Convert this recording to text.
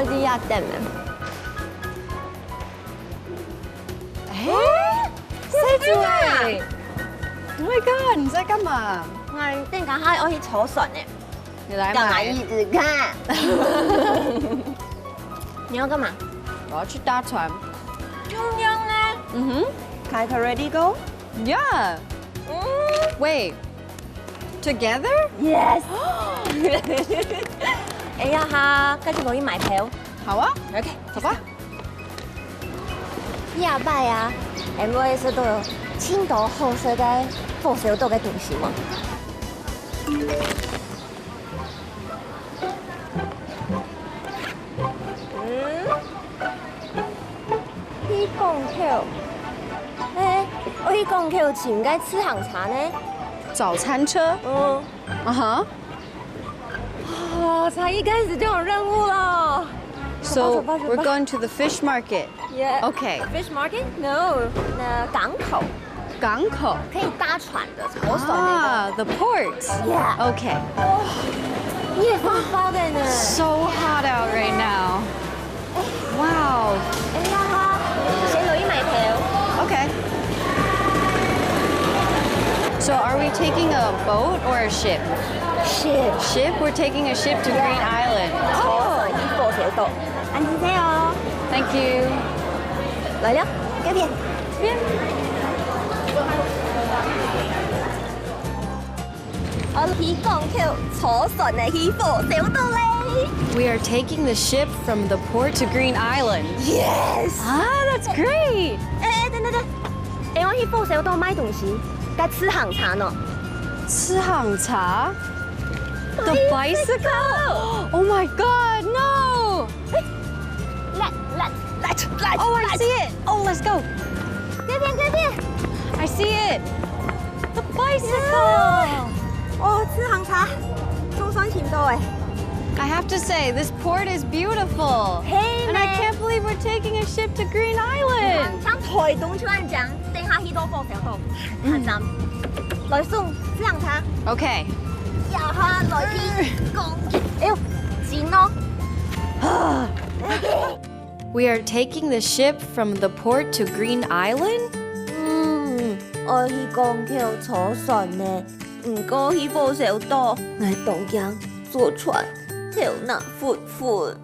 啲一定嘅。塞住哎 ！Oh my god！你在干嘛？我等下我去坐船嘅，你来干嘛买。一直看？你要干嘛？我要去搭船。中央呢？嗯哼。开个 ready go。 Yeah. 嗯 Wait. Together?，yes。哎呀哈，跟住我要買票。好啊， OK，走吧。呀拜啊，MOS 都有青島好食嘅火燒島嘅東西嘛。去港口，我去港口前唔該吃行茶呢。早餐车。嗯，啊哈。啊，才一開始就有任務了。 So 走吧走吧 we're going to the fish market. Yeah. Okay. Fish market? No. 港口港口。可以搭船的，我手那 Ah, the port. 个。Yeah. Okay. 你也发发的呢。 So hot out right now. Wow. 哎呀哈，先攞啲買票。 Okay. So are we taking a boat or a ship? Ship. Ship? We're taking a ship to Green Island. 坐船去火小島。安靜些哦。 Thank you. 來了，這邊。這邊。我去港口坐船嚟去火小島咧。 We are taking the ship from the port to Green Island. Yes。 Ah, that's great. 等，我去火小島買東西，該吃行茶呢。吃行茶? The bicycle? Oh my god, no! Let's Oh, I see it. Oh, let's go. 這邊。 I see it. The bicycle. 哦，吃行茶，中山前道誒。 I have to say, this port is beautiful. Hey, And I man. can't believe we're taking a ship to Green Island. 像台東出嚟講，等下去到火小島，行站。來送吃行茶。 Okay. 呀哈，來去港。哎呦，錢咯。 We are taking the ship from the port to Green Island? 我去港口坐船呢，唔過去火小島，我東京坐船，跳那闊闊。